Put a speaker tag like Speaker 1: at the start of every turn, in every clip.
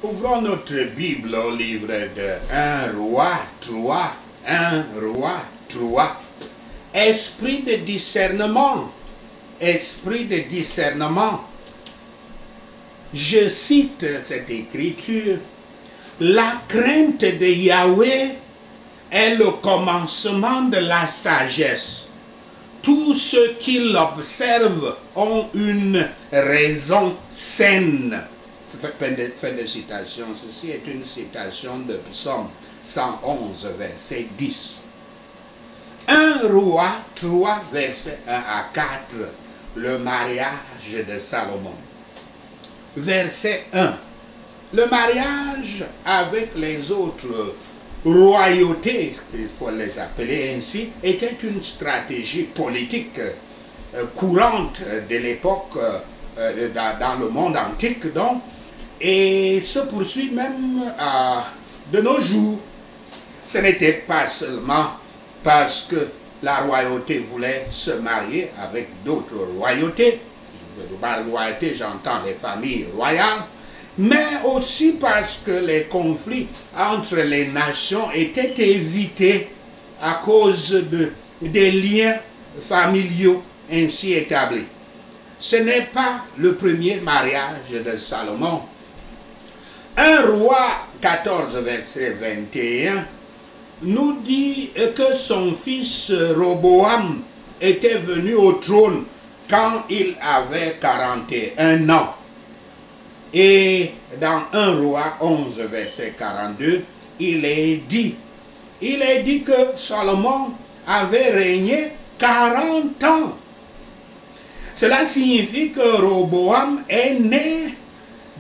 Speaker 1: Ouvrons notre Bible au livre de 1 Roi 3. 1 Roi 3. Esprit de discernement. Esprit de discernement. Je cite cette écriture. La crainte de Yahweh est le commencement de la sagesse. Tous ceux qui l'observent ont une raison saine. Fin de citation. Ceci est une citation de Psaume 111, verset 10. 1 Roi 3, verset 1 à 4. Le mariage de Salomon. Verset 1. Le mariage avec les autres royautés, il faut les appeler ainsi, était une stratégie politique courante de l'époque dans le monde antique, donc, et se poursuit même de nos jours. Ce n'était pas seulement parce que la royauté voulait se marier avec d'autres royautés. Par royauté, j'entends les familles royales, mais aussi parce que les conflits entre les nations étaient évités à cause des liens familiaux ainsi établis. Ce n'est pas le premier mariage de Salomon. 1 Roi 14, verset 21, nous dit que son fils Roboam était venu au trône quand il avait 41 ans. Et dans 1 Roi 11, verset 42, il est dit que Salomon avait régné 40 ans. Cela signifie que Roboam est né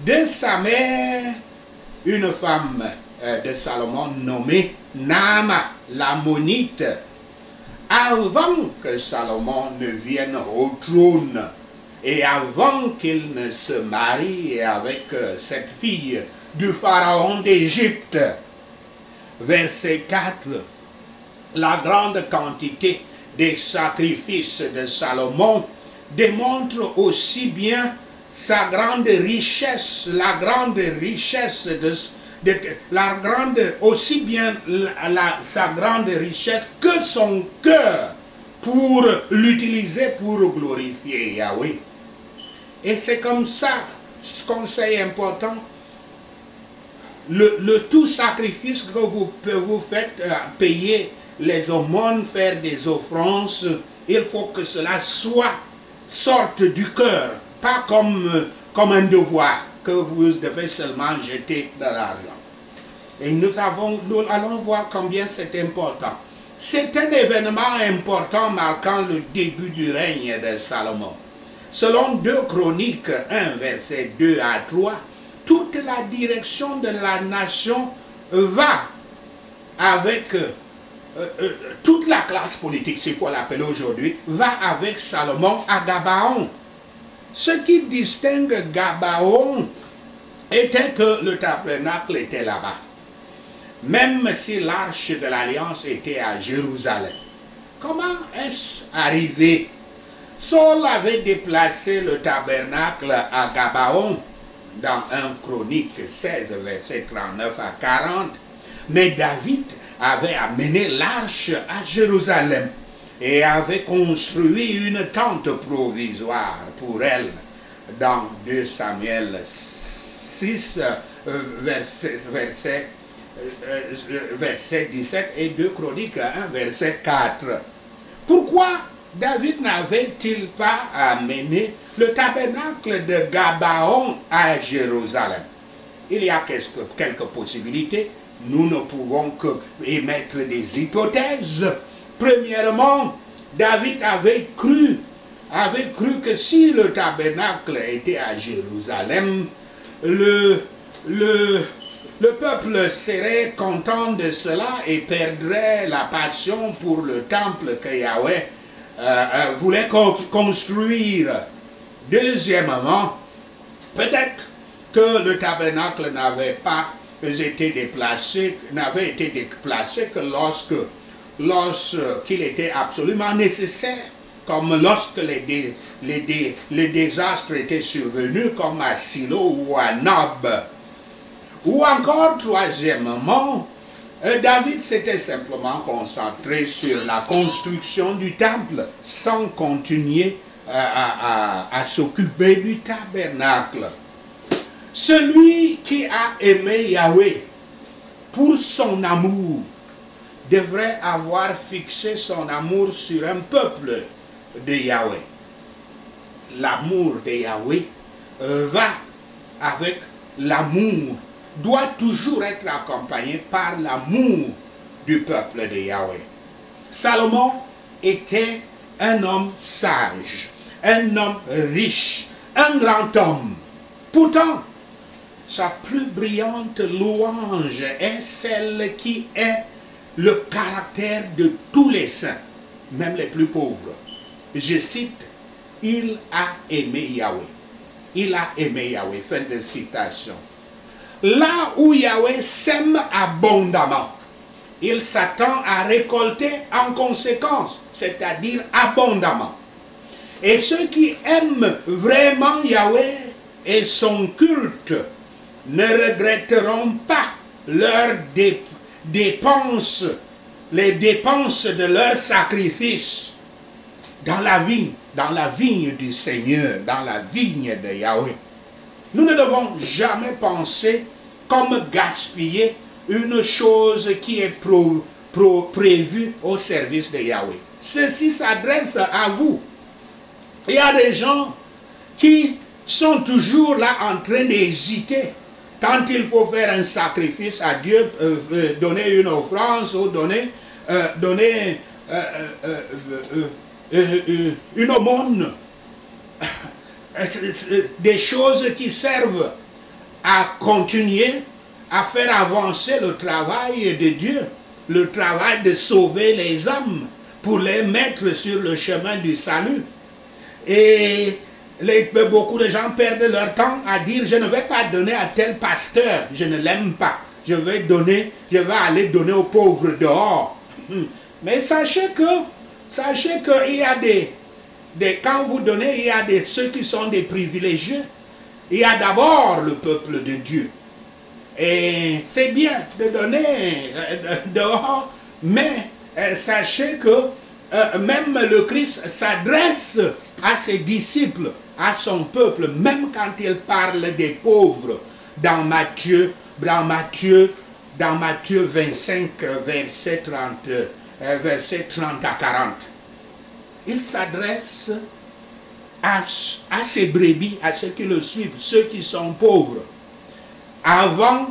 Speaker 1: de sa mère, une femme de Salomon nommée Naama, l'ammonite, avant que Salomon ne vienne au trône et avant qu'il ne se marie avec cette fille du pharaon d'Égypte. Verset 4. La grande quantité des sacrifices de Salomon démontre aussi bien sa grande richesse, sa grande richesse que son cœur pour l'utiliser pour glorifier Yahweh. Et c'est comme ça, ce conseil important, le tout sacrifice que vous faites, payer les aumônes, faire des offrandes, il faut que cela sorte du cœur, pas comme un devoir que vous devez seulement jeter de l'argent. Et nous allons voir combien c'est important. C'est un événement important marquant le début du règne de Salomon. Selon 2 Chroniques 1, verset 2 à 3, toute la direction de la nation va avec toute la classe politique, s'il faut l'appeler aujourd'hui, va avec Salomon à Gabaon. Ce qui distingue Gabaon était que le tabernacle était là-bas. Même si l'arche de l'alliance était à Jérusalem. Comment est-ce arrivé? Saul avait déplacé le tabernacle à Gabaon dans 1 Chronique 16, verset 39 à 40. Mais David avait amené l'arche à Jérusalem et avait construit une tente provisoire pour elle dans 2 Samuel 6, verset 17 et 2 Chroniques 1, verset 4. Pourquoi David n'avait-il pas amené le tabernacle de Gabaon à Jérusalem? Il y a quelques possibilités. Nous ne pouvons que émettre des hypothèses. Premièrement, David avait cru que si le tabernacle était à Jérusalem, le peuple serait content de cela et perdrait la passion pour le temple que Yahweh voulait construire. Deuxièmement, peut-être que le tabernacle n'avait été déplacé que lorsqu'il était absolument nécessaire, comme lorsque les désastres étaient survenus, comme à Silo ou à Nob. Ou encore, troisièmement, David s'était simplement concentré sur la construction du temple sans continuer à s'occuper du tabernacle. Celui qui a aimé Yahweh pour son amour devrait avoir fixé son amour sur un peuple de Yahweh. L'amour de Yahweh va avec l'amour, doit toujours être accompagné par l'amour du peuple de Yahweh. Salomon était un homme sage, un homme riche, un grand homme. Pourtant, sa plus brillante louange est celle qui est le caractère de tous les saints, même les plus pauvres. Je cite, « Il a aimé Yahweh ». Il a aimé Yahweh. Fin de citation. Là où Yahweh sème abondamment, il s'attend à récolter en conséquence, c'est-à-dire abondamment. Et ceux qui aiment vraiment Yahweh et son culte ne regretteront pas leurs dépenses, les dépenses de leur sacrifice dans la vigne du Seigneur, dans la vigne de Yahweh. Nous ne devons jamais penser comme gaspiller une chose qui est prévue au service de Yahweh. Ceci s'adresse à vous. Il y a des gens qui sont toujours là en train d'hésiter quand il faut faire un sacrifice à Dieu, donner une offrande ou donner une aumône, des choses qui servent à continuer à faire avancer le travail de Dieu, le travail de sauver les âmes pour les mettre sur le chemin du salut. Et beaucoup de gens perdent leur temps à dire je ne vais pas donner à tel pasteur, je ne l'aime pas, je vais aller donner aux pauvres dehors. Mais sachez qu'il y a quand vous donnez, il y a ceux qui sont des privilégiés. Il y a d'abord le peuple de Dieu. Et c'est bien de donner dehors, mais sachez que même le Christ s'adresse à ses disciples, à son peuple, même quand il parle des pauvres dans Matthieu 25, verset 30 à 40. Il s'adresse à ses brebis, à ceux qui le suivent, ceux qui sont pauvres, avant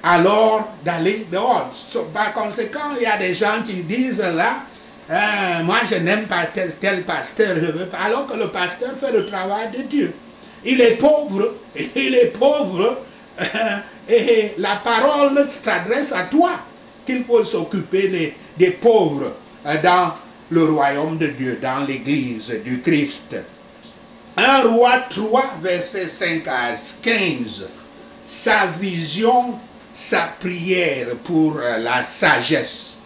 Speaker 1: alors d'aller dehors. Par conséquent, il y a des gens qui disent là, moi je n'aime pas tel pasteur, je veux pas, alors que le pasteur fait le travail de Dieu. Il est pauvre, et la parole s'adresse à toi, qu'il faut s'occuper des pauvres dans le royaume de Dieu, dans l'église du Christ. 1 Roi 3, verset 5 à 15. Sa vision, sa prière pour la sagesse.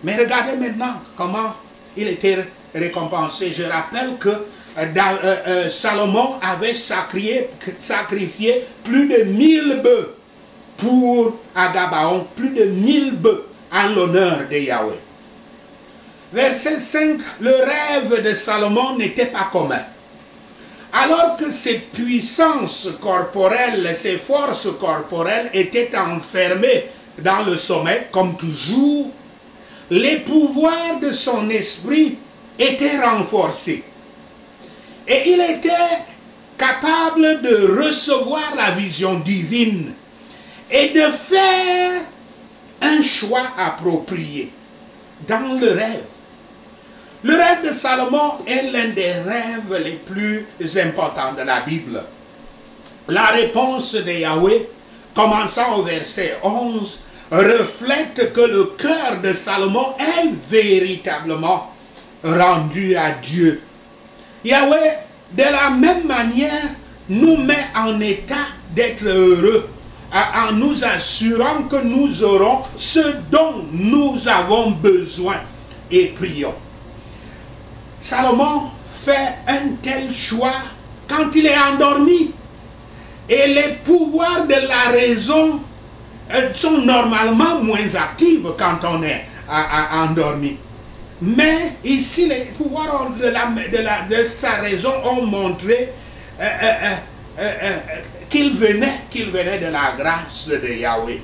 Speaker 1: Mais regardez maintenant comment il était récompensé. Je rappelle que Salomon avait sacrifié plus de 1000 bœufs à Gabaon, plus de 1000 bœufs en l'honneur de Yahweh. Verset 5, le rêve de Salomon n'était pas commun. Alors que ses puissances corporelles, ses forces corporelles étaient enfermées dans le sommeil, comme toujours, les pouvoirs de son esprit étaient renforcés. Et il était capable de recevoir la vision divine et de faire un choix approprié dans le rêve. Le rêve de Salomon est l'un des rêves les plus importants de la Bible. La réponse de Yahweh, commençant au verset 11, reflète que le cœur de Salomon est véritablement rendu à Dieu. Yahweh, de la même manière, nous met en état d'être heureux, en nous assurant que nous aurons ce dont nous avons besoin, et prions. Salomon fait un tel choix quand il est endormi. Et les pouvoirs de la raison sont normalement moins actives quand on est endormi. Mais ici, les pouvoirs de sa raison ont montré qu'il venait de la grâce de Yahweh.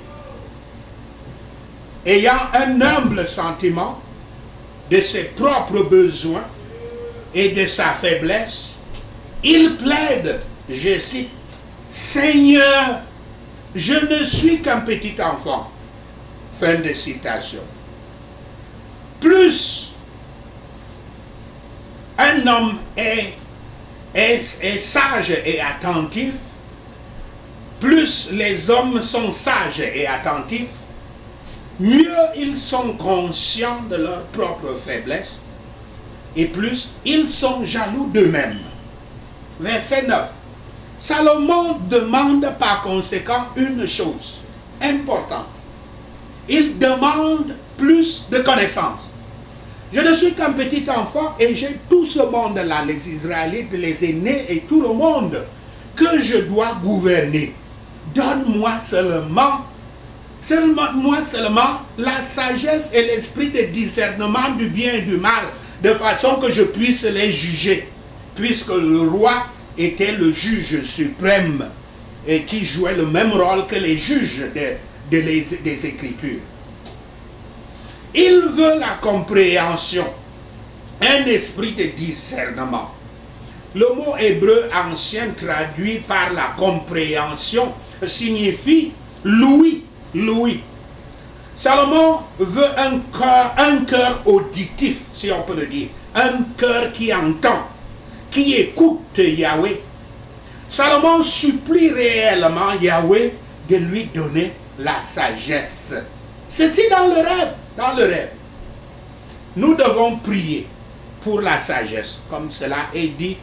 Speaker 1: Ayant un humble sentiment de ses propres besoins et de sa faiblesse, il plaide, je cite, « Seigneur, je ne suis qu'un petit enfant. » Fin de citation. Plus un homme est sage et attentif, plus les hommes sont sages et attentifs, mieux ils sont conscients de leur propre faiblesse et plus ils sont jaloux d'eux-mêmes. Verset 9. Salomon demande par conséquent une chose importante. Il demande plus de connaissances. Je ne suis qu'un petit enfant et j'ai tout ce monde-là, les Israélites, les aînés et tout le monde que je dois gouverner. Donne-moi seulement la sagesse et l'esprit de discernement du bien et du mal, de façon que je puisse les juger, puisque le roi était le juge suprême et qui jouait le même rôle que les juges des Écritures. Il veut la compréhension, un esprit de discernement. Le mot hébreu ancien traduit par la compréhension signifie l'ouïe. Salomon veut un cœur auditif, si on peut le dire, un cœur qui entend, qui écoute Yahweh. Salomon supplie réellement Yahweh de lui donner la sagesse. Ceci dans le rêve. Nous devons prier pour la sagesse, comme cela est dit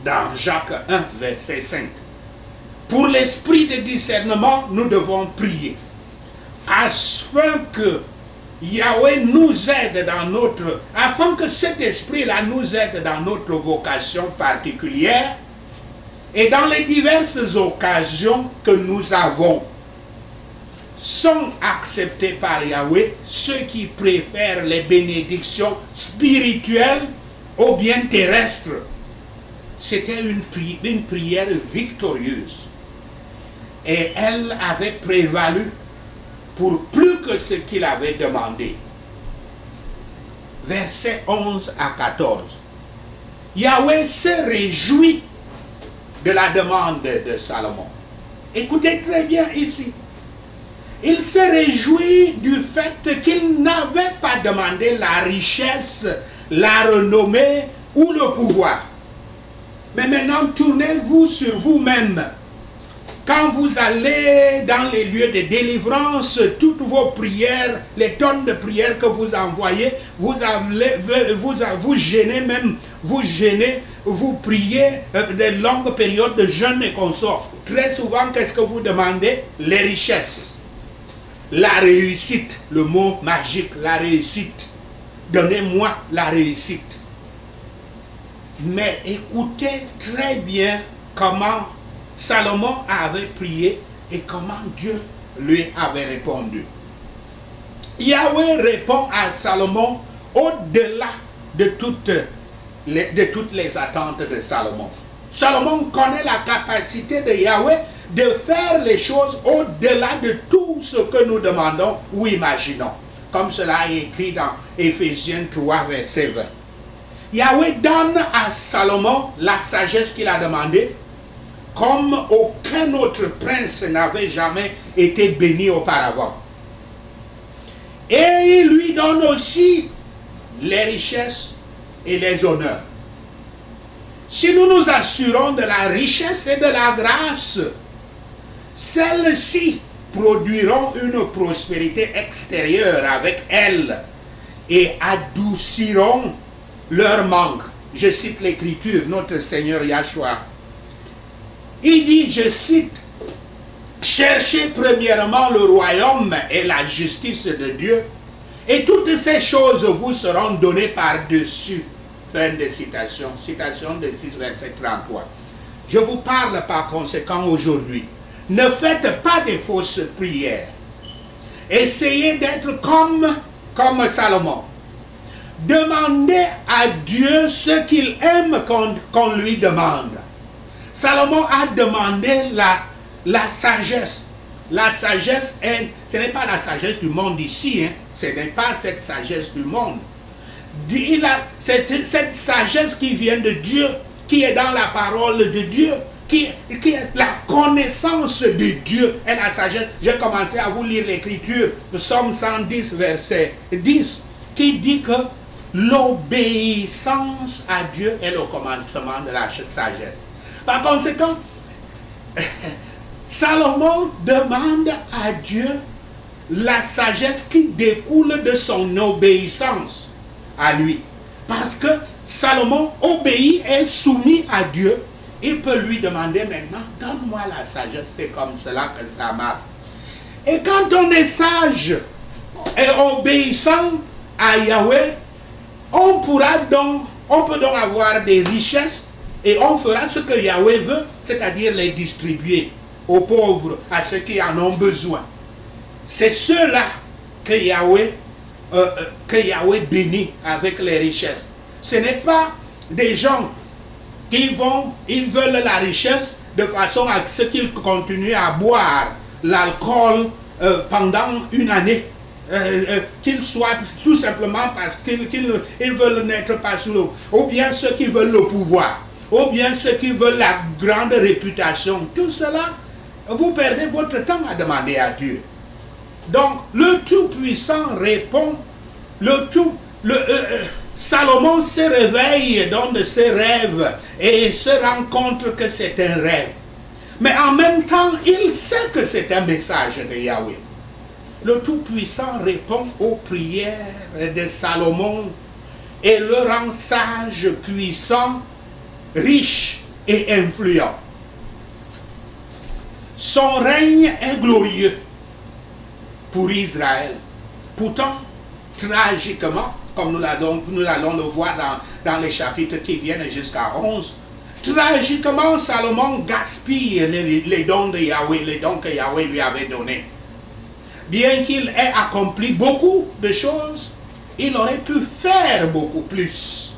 Speaker 1: dans Jacques 1, verset 5. Pour l'esprit de discernement, nous devons prier, afin que Yahweh nous aide afin que cet esprit-là nous aide dans notre vocation particulière et dans les diverses occasions que nous avons. Sont acceptés par Yahweh ceux qui préfèrent les bénédictions spirituelles aux biens terrestres. C'était une prière victorieuse. Et elle avait prévalu pour plus que ce qu'il avait demandé. Versets 11 à 14. Yahweh se réjouit de la demande de Salomon. Écoutez très bien ici. Il se réjouit du fait qu'il n'avait pas demandé la richesse, la renommée ou le pouvoir. Mais maintenant, tournez-vous sur vous-même. Quand vous allez dans les lieux de délivrance, toutes vos prières, les tonnes de prières que vous envoyez, vous gênez, vous priez de longues périodes de jeûne et consorts. Très souvent, qu'est-ce que vous demandez? Les richesses. La réussite, le mot magique, la réussite. Donnez-moi la réussite. Mais écoutez très bien comment Salomon avait prié et comment Dieu lui avait répondu. Yahweh répond à Salomon au-delà de toutes les attentes de Salomon. Salomon connaît la capacité de Yahweh de faire les choses au-delà de tout ce que nous demandons ou imaginons. Comme cela est écrit dans Éphésiens 3, verset 20. Yahweh donne à Salomon la sagesse qu'il a demandée, comme aucun autre prince n'avait jamais été béni auparavant. Et il lui donne aussi les richesses et les honneurs. Si nous nous assurons de la richesse et de la grâce, celles-ci produiront une prospérité extérieure avec elles et adouciront leur manque. Je cite l'Écriture, notre Seigneur Yahshua. Il dit, je cite, « Cherchez premièrement le royaume et la justice de Dieu, et toutes ces choses vous seront données par-dessus. » Fin de citation. Citation de 6, verset 33. Je vous parle par conséquent aujourd'hui. Ne faites pas de fausses prières. Essayez d'être comme Salomon. Demandez à Dieu ce qu'il aime qu'on lui demande. Salomon a demandé la sagesse. La sagesse, ce n'est pas la sagesse du monde ici, hein. Ce n'est pas cette sagesse du monde. Cette sagesse qui vient de Dieu, qui est dans la parole de Dieu, qui est la connaissance de Dieu et la sagesse. J'ai commencé à vous lire l'écriture de Psaume 110, verset 10, qui dit que l'obéissance à Dieu est le commencement de la sagesse. Par conséquent, Salomon demande à Dieu la sagesse qui découle de son obéissance à lui. Parce que Salomon obéit et soumis à Dieu. Il peut lui demander maintenant, donne-moi la sagesse, c'est comme cela que ça marche. Et quand on est sage et obéissant à Yahweh, on peut donc avoir des richesses et on fera ce que Yahweh veut, c'est-à-dire les distribuer aux pauvres, à ceux qui en ont besoin. C'est ceux-là que Yahweh bénit avec les richesses. Ce n'est pas des gens qui veulent la richesse de façon à ce qu'ils continuent à boire l'alcool pendant une année. Qu'ils soient tout simplement parce qu'ils veulent n'être pas sous l'eau. Ou bien ceux qui veulent le pouvoir. Ou bien ceux qui veulent la grande réputation. Tout cela, vous perdez votre temps à demander à Dieu. Donc, le Tout-Puissant répond, Salomon se réveille dans de ses rêves et se rend compte que c'est un rêve. Mais en même temps, il sait que c'est un message de Yahweh. Le Tout-Puissant répond aux prières de Salomon et le rend sage, puissant, riche et influent. Son règne est glorieux pour Israël. Pourtant, tragiquement, comme nous allons le voir dans les chapitres qui viennent jusqu'à 11, tragiquement, Salomon gaspille les dons de Yahweh, les dons que Yahweh lui avait donnés. Bien qu'il ait accompli beaucoup de choses, il aurait pu faire beaucoup plus.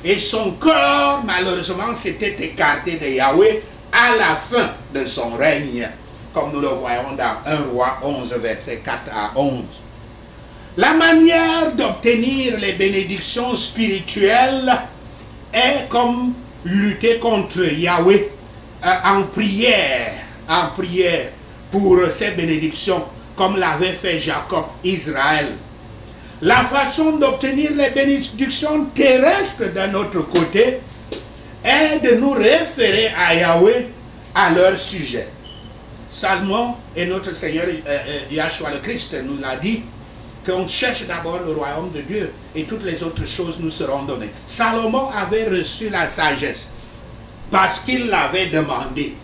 Speaker 1: Et son cœur, malheureusement, s'était écarté de Yahweh à la fin de son règne, comme nous le voyons dans 1 Roi 11, versets 4 à 11. La manière d'obtenir les bénédictions spirituelles est comme lutter contre Yahweh en prière pour ces bénédictions, comme l'avait fait Jacob, Israël. La façon d'obtenir les bénédictions terrestres d'un autre côté est de nous référer à Yahweh à leur sujet. Salomon et notre Seigneur Yahshua le Christ nous l'a dit qu'on cherche d'abord le royaume de Dieu et toutes les autres choses nous seront données. Salomon avait reçu la sagesse parce qu'il l'avait demandé.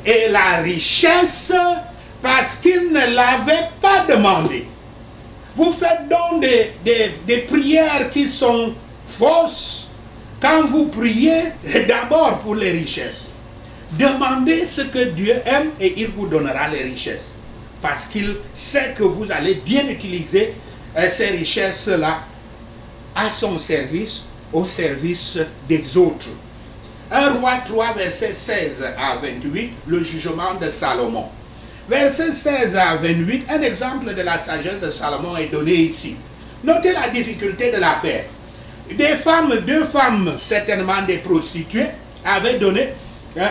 Speaker 1: Et la richesse parce qu'il ne l'avait pas demandé. Vous faites donc des prières qui sont fausses quand vous priez d'abord pour les richesses. Demandez ce que Dieu aime et il vous donnera les richesses. Parce qu'il sait que vous allez bien utiliser ces richesses-là à son service, au service des autres. 1 Roi 3, verset 16 à 28, le jugement de Salomon. Verset 16 à 28, un exemple de la sagesse de Salomon est donné ici. Notez la difficulté de l'affaire. Deux femmes, certainement des prostituées, avaient donné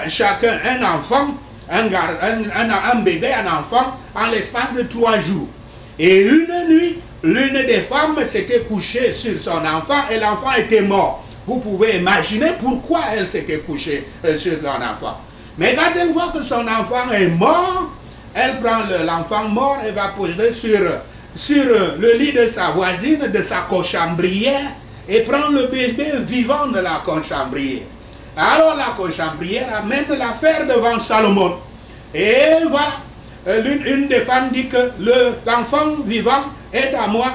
Speaker 1: chacun un enfant, un bébé, un enfant, en l'espace de 3 jours. Et une nuit, l'une des femmes s'était couchée sur son enfant et l'enfant était mort. Vous pouvez imaginer pourquoi elle s'était couchée sur son enfant. Mais quand elle voit que son enfant est mort, elle prend l'enfant mort et va poser sur le lit de sa voisine, de sa cochambrière, et prend le bébé vivant de la cochambrière. Alors la cochambrière amène l'affaire devant Salomon. Et voilà, une des femmes dit que l'enfant vivant est à moi,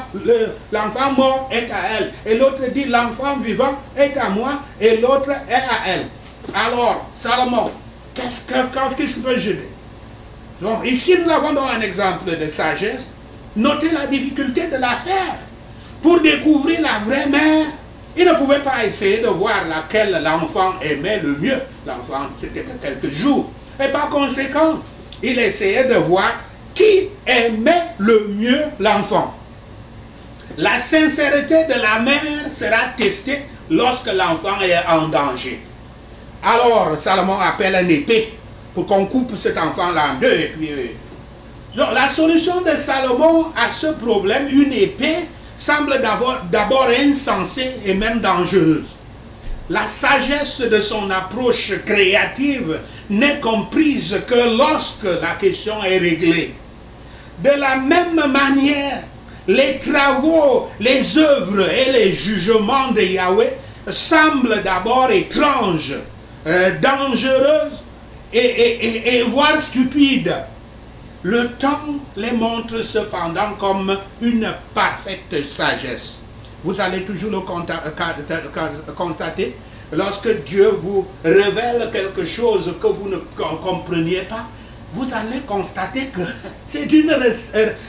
Speaker 1: l'enfant mort est à elle. Et l'autre dit l'enfant vivant est à moi et l'autre est à elle. Alors, Salomon, qu'est-ce que peut jeter? Donc ici nous avons donc un exemple de sagesse Notez la difficulté de l'affaire. Pour découvrir la vraie mère, il ne pouvait pas essayer de voir laquelle l'enfant aimait le mieux. L'enfant, c'était que quelques jours. Et par conséquent, il essayait de voir qui aimait le mieux l'enfant. La sincérité de la mère sera testée lorsque l'enfant est en danger. Alors, Salomon appelle un épée pour qu'on coupe cet enfant-là en deux. Et puis, donc, la solution de Salomon à ce problème, une épée, semble d'abord insensée et même dangereuse. La sagesse de son approche créative n'est comprise que lorsque la question est réglée. De la même manière, les travaux, les œuvres et les jugements de Yahweh semblent d'abord étranges, dangereuses et voire stupides. Le temps les montre cependant comme une parfaite sagesse. Vous allez toujours le constater lorsque Dieu vous révèle quelque chose que vous ne compreniez pas. Vous allez constater que c'est une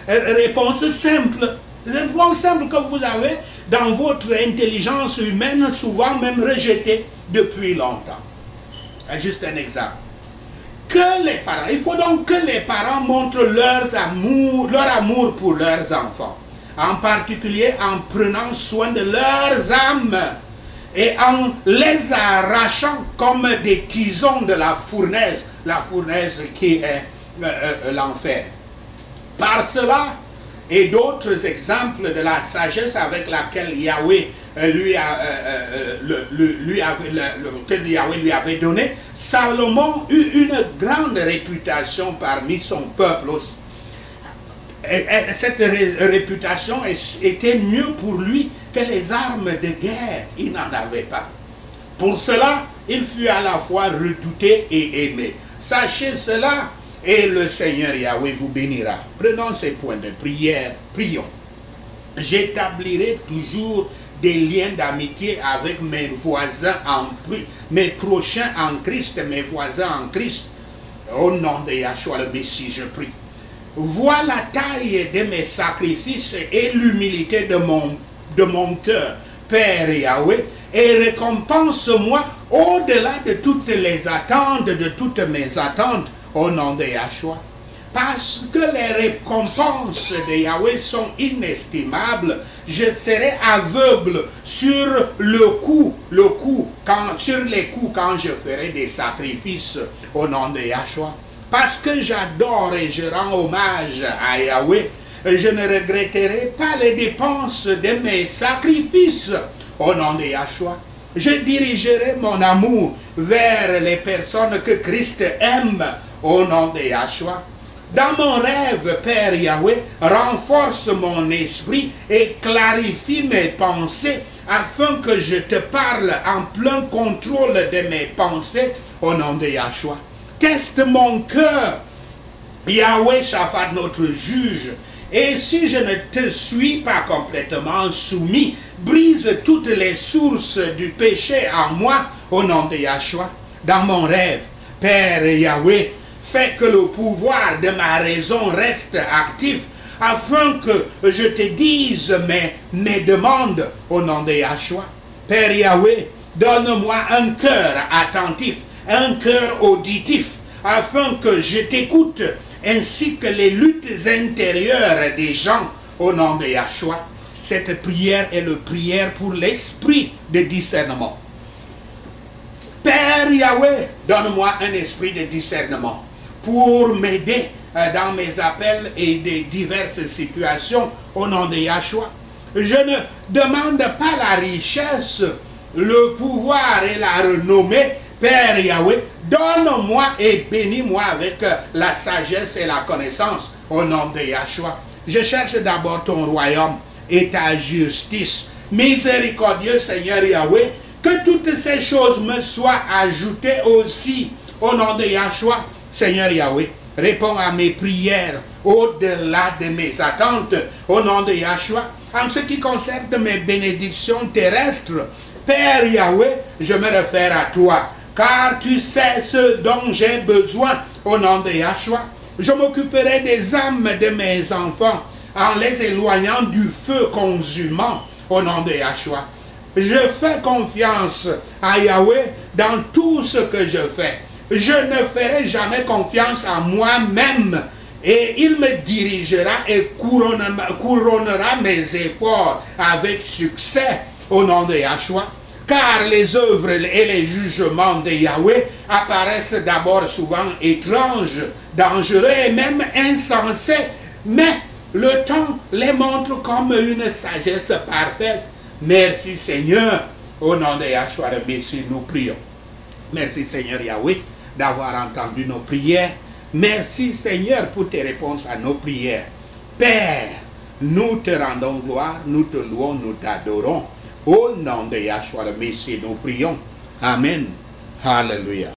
Speaker 1: réponse simple. Une réponse simple que vous avez dans votre intelligence humaine, souvent même rejetée depuis longtemps. Juste un exemple. Il faut donc que les parents montrent leur amour pour leurs enfants, en particulier en prenant soin de leurs âmes et en les arrachant comme des tisons de la fournaise qui est l'enfer. Par cela et d'autres exemples de la sagesse avec laquelle Yahweh lui avait donné, Salomon eut une grande réputation parmi son peuple aussi. Cette réputation était mieux pour lui que les armes de guerre. Il n'en avait pas. Pour cela, il fut à la fois redouté et aimé. Sachez cela et le Seigneur Yahweh vous bénira. Prenons ces points de prière. Prions. J'établirai toujours des liens d'amitié avec mes voisins mes prochains en Christ, mes voisins en Christ. Au nom de Yahshua le Messie, je prie. Vois la taille de mes sacrifices et l'humilité de mon cœur, Père Yahweh, et récompense-moi au-delà de toutes les attentes, de toutes mes attentes, au nom de Yahshua. Parce que les récompenses de Yahweh sont inestimables, je serai aveugle sur sur les coups quand je ferai des sacrifices au nom de Yahshua. Parce que j'adore et je rends hommage à Yahweh, je ne regretterai pas les dépenses de mes sacrifices au nom de Yahshua. Je dirigerai mon amour vers les personnes que Christ aime au nom de Yahshua. Dans mon rêve, Père Yahweh, renforce mon esprit et clarifie mes pensées afin que je te parle en plein contrôle de mes pensées au nom de Yahshua. Teste mon cœur, Yahweh Shaphat, notre juge, et si je ne te suis pas complètement soumis, brise toutes les sources du péché en moi au nom de Yahshua. Dans mon rêve, Père Yahweh, fais que le pouvoir de ma raison reste actif afin que je te dise mes demandes au nom de Yahshua. Père Yahweh, donne-moi un cœur attentif, un cœur auditif, afin que je t'écoute, ainsi que les luttes intérieures des gens au nom de Yahshua. Cette prière est la prière pour l'esprit de discernement. Père Yahweh, donne-moi un esprit de discernement pour m'aider dans mes appels et des diverses situations au nom de Yahshua. Je ne demande pas la richesse, le pouvoir et la renommée. Père Yahweh, donne-moi et bénis-moi avec la sagesse et la connaissance au nom de Yahshua. Je cherche d'abord ton royaume et ta justice. Miséricordieux Seigneur Yahweh, que toutes ces choses me soient ajoutées aussi au nom de Yahshua. Seigneur Yahweh, réponds à mes prières au-delà de mes attentes au nom de Yahshua. En ce qui concerne mes bénédictions terrestres, Père Yahweh, je me réfère à toi, car tu sais ce dont j'ai besoin au nom de Yahshua. Je m'occuperai des âmes de mes enfants en les éloignant du feu consumant au nom de Yahshua. Je fais confiance à Yahweh dans tout ce que je fais. Je ne ferai jamais confiance à moi-même. Et il me dirigera et couronnera mes efforts avec succès au nom de Yahshua. Car les œuvres et les jugements de Yahweh apparaissent d'abord souvent étranges, dangereux et même insensés. Mais le temps les montre comme une sagesse parfaite. Merci Seigneur. Au nom de Yahshua le Messie, nous prions. Merci Seigneur Yahweh d'avoir entendu nos prières. Merci Seigneur pour tes réponses à nos prières. Père, nous te rendons gloire, nous te louons, nous t'adorons. Au nom de Yahshua le Messie, nous prions. Amen. Hallelujah.